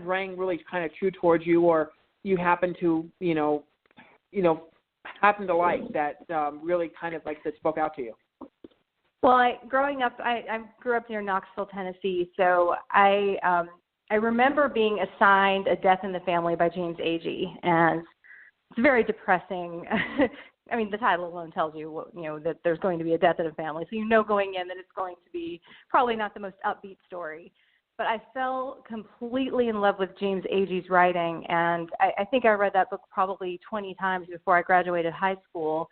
rang really kind of true towards you, or you happen to happen to like that really kind of like that spoke out to you? Well, growing up, I grew up near Knoxville, Tennessee, so I remember being assigned A Death in the Family by James Agee, and it's very depressing. I mean, the title alone tells you, that there's going to be a death in a family, so going in that it's going to be probably not the most upbeat story. But I fell completely in love with James Agee's writing, and I think I read that book probably 20 times before I graduated high school.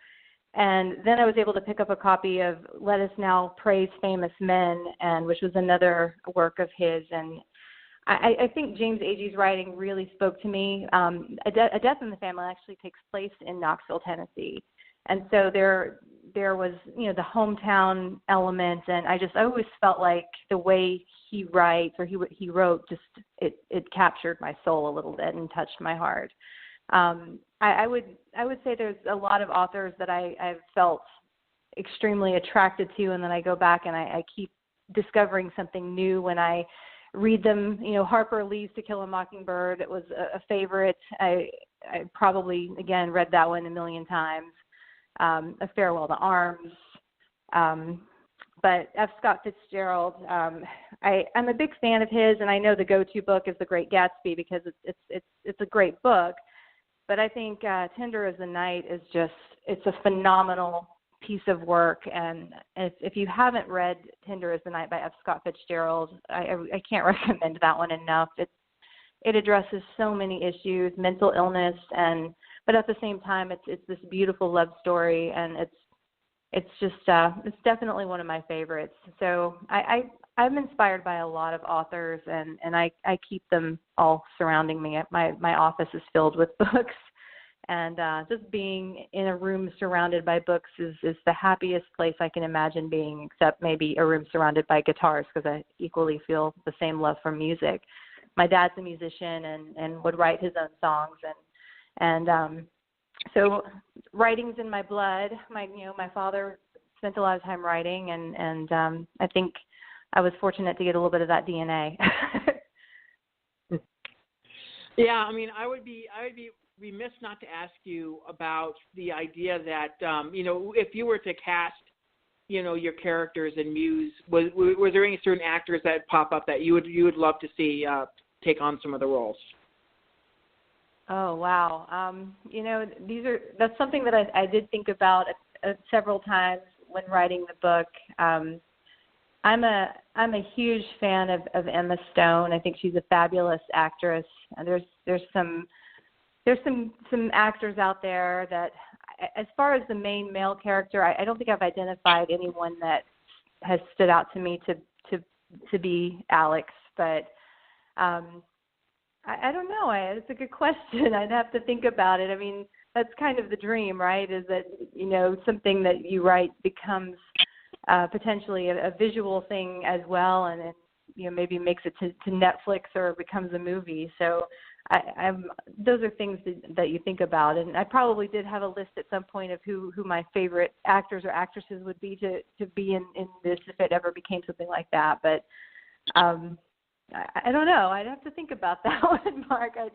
And then I was able to pick up a copy of Let Us Now Praise Famous Men, which was another work of his. And I think James Agee's writing really spoke to me. A Death in the Family actually takes place in Knoxville, Tennessee. And so there was, the hometown element. And I always felt like the way he writes or he wrote, just it captured my soul a little bit and touched my heart. I would say there's a lot of authors that I've felt extremely attracted to, and then I go back and I keep discovering something new when I read them. Harper Lee's To Kill a Mockingbird, it was a favorite. I probably, again, read that one a million times. A Farewell to Arms. But F. Scott Fitzgerald, I'm a big fan of his, and I know the go-to book is The Great Gatsby because it's a great book. But I think Tender as the Night is it's a phenomenal piece of work. And if you haven't read Tender as the Night by F. Scott Fitzgerald, I can't recommend that one enough. It addresses so many issues, mental illness, but at the same time, it's this beautiful love story, and it's definitely one of my favorites. So I'm inspired by a lot of authors, and I keep them all surrounding me. My office is filled with books, and just being in a room surrounded by books is the happiest place I can imagine being, except maybe a room surrounded by guitars, because I equally feel the same love for music. My dad's a musician and would write his own songs, and so writing's in my blood. My father spent a lot of time writing, and I think I was fortunate to get a little bit of that DNA. Yeah, I mean, I would be remiss not to ask you about the idea that if you were to cast, your characters in Muse, was there any certain actors that pop up that you would love to see take on some of the roles? Oh, wow. That's something that I did think about several times when writing the book. I'm a huge fan of Emma Stone. I think she's a fabulous actress. And there's some actors out there that, as far as the main male character, I don't think I've identified anyone that has stood out to me to be Alex, but I don't know. It's a good question. I'd have to think about it. I mean, that's kind of the dream, right? Is that, something that you write becomes potentially a visual thing as well, and it, maybe makes it to Netflix or becomes a movie. So those are things that you think about. And I probably did have a list at some point of who my favorite actors or actresses would be to be in this if it ever became something like that. But I don't know. I'd have to think about that one, Mark. I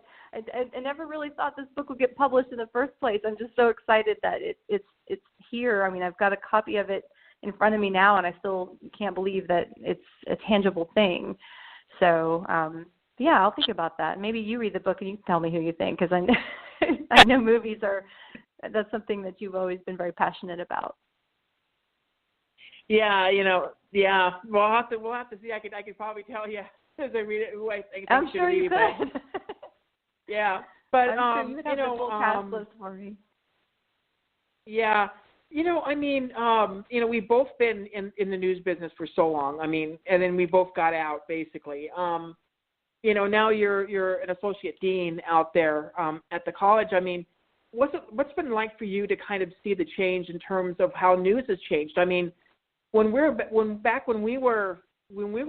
never really thought this book would get published in the first place. I'm just so excited that it's here. I mean, I've got a copy of it in front of me now, and I still can't believe that it's a tangible thing. So, yeah, I'll think about that. Maybe you read the book and you can tell me who you think, because I know movies that's something that you've always been very passionate about. Yeah, yeah. We'll have to see. I could probably tell you as I read it who I think I'm sure you could. Yeah, but I'm sure you have the full cast list for me. Yeah. We've both been in the news business for so long. I mean, and then we both got out basically. Now you're an associate dean out there at the college. I mean, what's it been like for you to kind of see the change in terms of how news has changed? I mean, when we were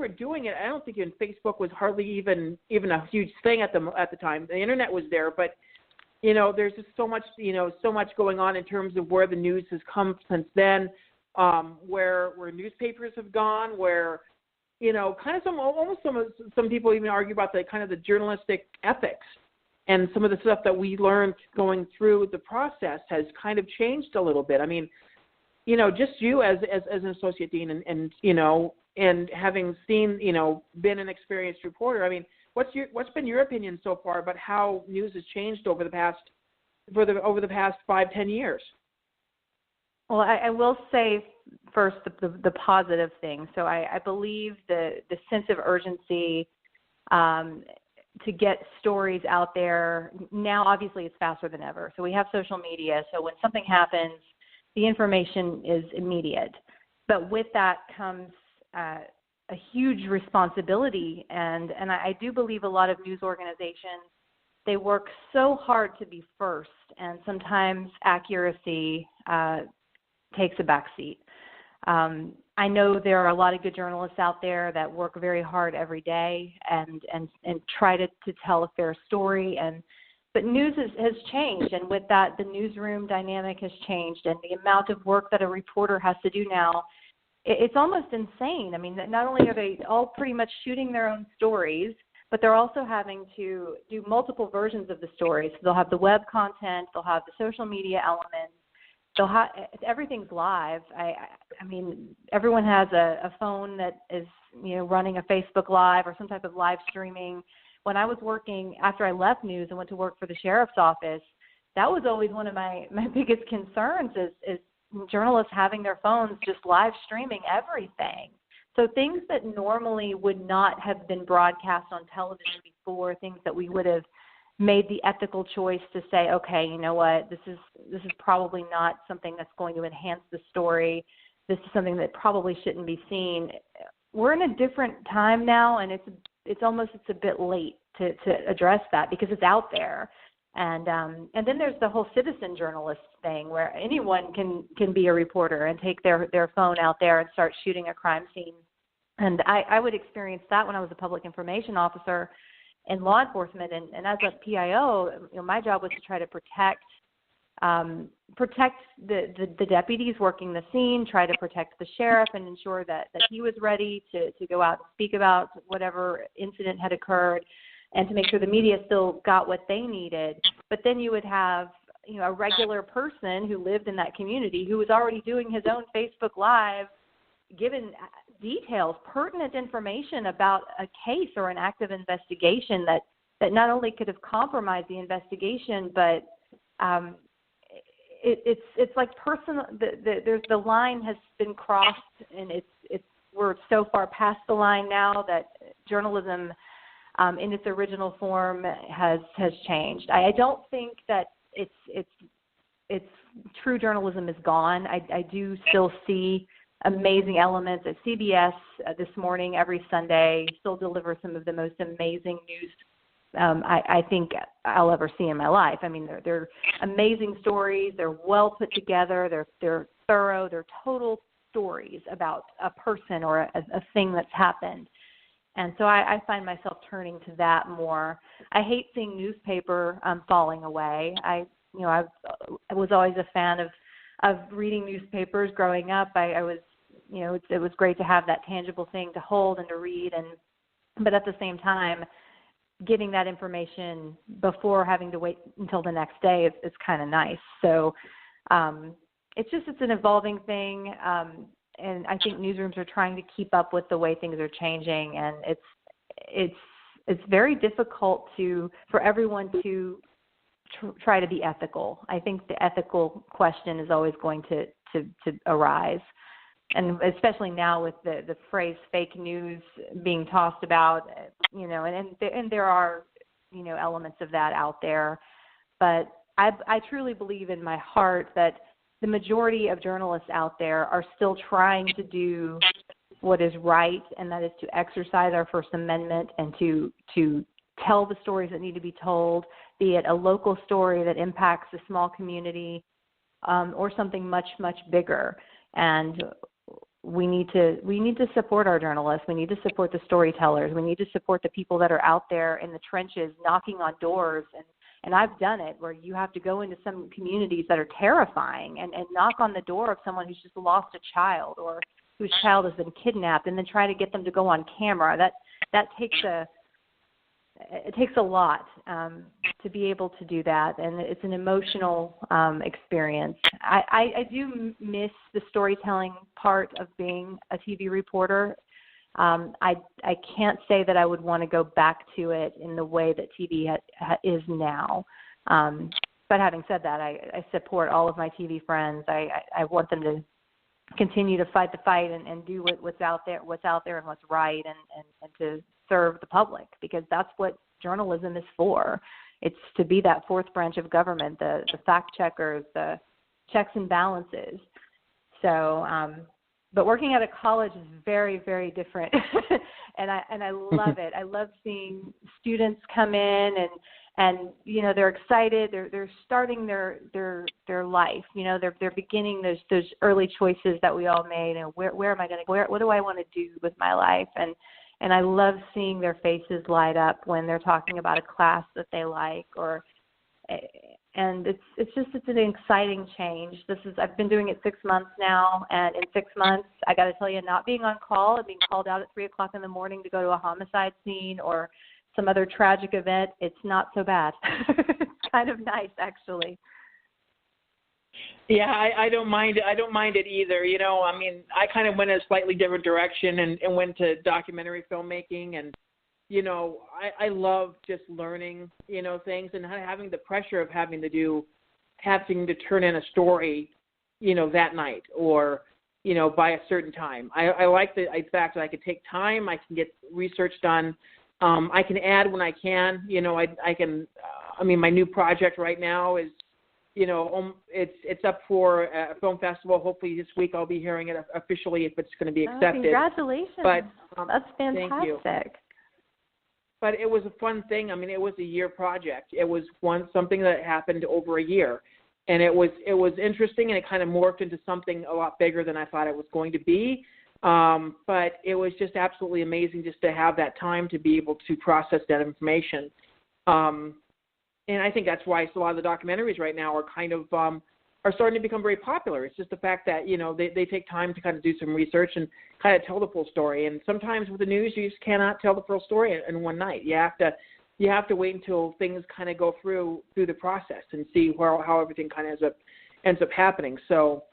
doing it, I don't think even Facebook was hardly even a huge thing at the time. The internet was there, but there's just so much going on in terms of where the news has come since then, where newspapers have gone, where kind of some people even argue about the kind of the journalistic ethics, and some of the stuff that we learned going through the process has kind of changed a little bit. I mean, just you as an associate dean and having seen, been an experienced reporter. I mean, what's been your opinion so far about how news has changed over the past 5-10 years? Well, I will say first the positive thing. So I believe the sense of urgency to get stories out there now. Obviously, it's faster than ever. So we have social media. So when something happens, the information is immediate. But with that comes a huge responsibility, and I do believe a lot of news organizations, they work so hard to be first, and sometimes accuracy takes a back seat. I know there are a lot of good journalists out there that work very hard every day and try to tell a fair story, but news has changed, and with that, the newsroom dynamic has changed, and the amount of work that a reporter has to do now, it's almost insane. I mean, not only are they all pretty much shooting their own stories, but they're also having to do multiple versions of the story. So they'll have the web content, they'll have the social media elements, they'll have everything's live. I mean, everyone has a phone that is running a Facebook Live or some type of live streaming. When I was working, after I left news and went to work for the sheriff's office, that was always one of my biggest concerns is journalists having their phones just live streaming everything. So things that normally would not have been broadcast on television before, things that we would have made the ethical choice to say, okay, you know what, this is probably not something that's going to enhance the story. This is something that probably shouldn't be seen. We're in a different time now, and it's a bit late to address that because it's out there. And then there's the whole citizen journalist thing where anyone can be a reporter and take their phone out there and start shooting a crime scene. And I would experience that when I was a public information officer in law enforcement. And as a PIO, my job was to try to protect the deputies working the scene, try to protect the sheriff and ensure that he was ready to go out and speak about whatever incident had occurred, and to make sure the media still got what they needed. But then you would have, a regular person who lived in that community who was already doing his own Facebook Live, given details, pertinent information about a case or an active investigation that not only could have compromised the investigation, but it's like personal. The line has been crossed, and we're so far past the line now that journalism, in its original form, has changed. I don't think that it's true journalism is gone. I do still see amazing elements at CBS this morning. Every Sunday still deliver some of the most amazing news I think I'll ever see in my life. I mean, they're amazing stories. They're well put together. They're thorough. They're total stories about a person or a thing that's happened. And so I find myself turning to that more. I hate seeing newspaper falling away. I was always a fan of reading newspapers growing up. I was, it was great to have that tangible thing to hold and to read. But at the same time, getting that information before having to wait until the next day is kind of nice. So it's an evolving thing. And I think newsrooms are trying to keep up with the way things are changing, and it's very difficult for everyone to try to be ethical. I think the ethical question is always going to arise, and especially now with the phrase fake news being tossed about, and there are elements of that out there, but I truly believe in my heart that the majority of journalists out there are still trying to do what is right, and that is to exercise our First Amendment and to tell the stories that need to be told, be it a local story that impacts a small community or something much, much bigger. And we need to support our journalists. We need to support the storytellers. We need to support the people that are out there in the trenches knocking on doors. And I've done it where you have to go into some communities that are terrifying and knock on the door of someone who's just lost a child or whose child has been kidnapped and then try to get them to go on camera. That takes a lot to be able to do that, and it's an emotional experience. I do miss the storytelling part of being a TV reporter. I can't say that I would want to go back to it in the way that TV is now. But having said that, I support all of my TV friends. I want them to continue to fight the fight and do what's out there and what's right, and to serve the public, because that's what journalism is for. It's to be that fourth branch of government, the fact checkers, the checks and balances. So, but working at a college is very, very different, and I love it. I love seeing students come in and they're excited. They're starting their life. They're beginning those early choices that we all made. And where am I going to go? What do I want to do with my life? And I love seeing their faces light up when they're talking about a class that they like, and it's an exciting change. I've been doing it 6 months now, and in 6 months, I got to tell you, not being on call and being called out at 3:00 in the morning to go to a homicide scene or some other tragic event, it's not so bad. It's kind of nice, actually. Yeah, I don't mind it. I don't mind it either. I kind of went a slightly different direction and went to documentary filmmaking, and I love just learning things and having the pressure of having to turn in a story that night or by a certain time. I like the fact that I could take time. I can get research done. I can add when I can. I can. My new project right now is. It's up for a film festival. Hopefully this week I'll be hearing it officially if it's going to be accepted. Congratulations. But, that's fantastic. Thank you. But it was a fun thing. It was a year project. It was something that happened over a year. And it was interesting, and it kind of morphed into something a lot bigger than I thought it was going to be. But it was just absolutely amazing just to have that time to be able to process that information. And I think that's why a lot of the documentaries right now are kind of are starting to become very popular. It's just the fact that they take time to kind of do some research and kind of tell the full story. And sometimes with the news, you just cannot tell the full story in one night. You have to wait until things kind of go through the process and see how everything kind of ends up happening. So.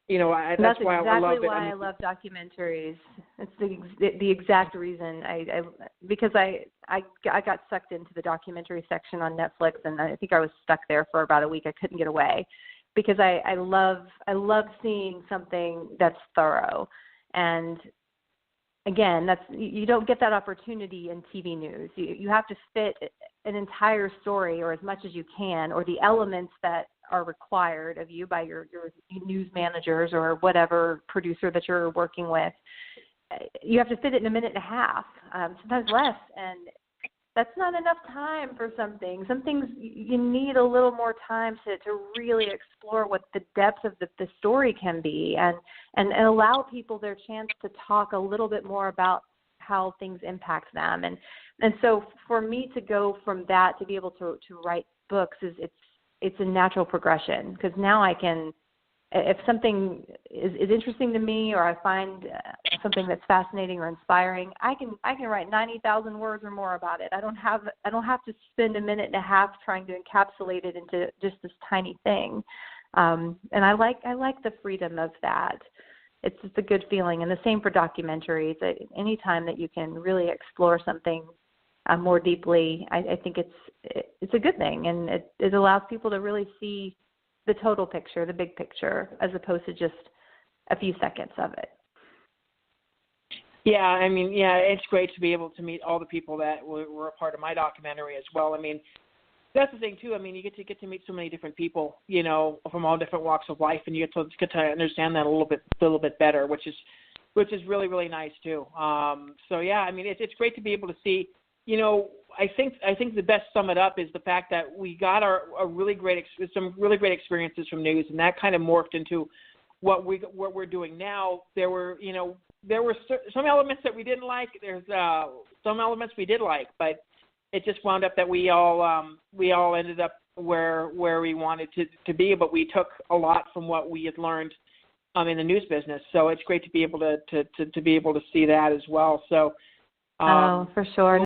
That's why I love it. I love documentaries. It's the exact reason. Because I got sucked into the documentary section on Netflix, and I think I was stuck there for about a week. I couldn't get away because I love seeing something that's thorough. And again, you don't get that opportunity in TV news. You have to fit an entire story, or as much as you can, or the elements that are required of you by your news managers or whatever producer that you're working with. You have to fit it in a minute and a half, sometimes less, and that's not enough time for some things. Some things you need a little more time to really explore what the depth of the story can be, and allow people their chance to talk a little bit more about how things impact them. And so for me to go from that to be able to write books it's a natural progression, because now I can, if something is interesting to me, or I find something that's fascinating or inspiring, I can write 90,000 words or more about it. I don't have to spend a minute and a half trying to encapsulate it into just this tiny thing. And I like the freedom of that. It's just a good feeling. And the same for documentaries. Any time that you can really explore something more deeply, I think it's a good thing, and it allows people to really see the total picture, the big picture, as opposed to just a few seconds of it. Yeah, it's great to be able to meet all the people that were a part of my documentary as well. That's the thing too. You get to meet so many different people, from all different walks of life, and you get to understand that a little bit better, which is really, really nice too. It's great to be able to see. I think the best sum it up is the fact that we got some really great experiences from news, and that kind of morphed into what we're doing now. There were some elements that we didn't like. There's some elements we did like, but it just wound up that we all ended up where we wanted to be. But we took a lot from what we had learned in the news business. So it's great to be able to be able to see that as well. So for sure.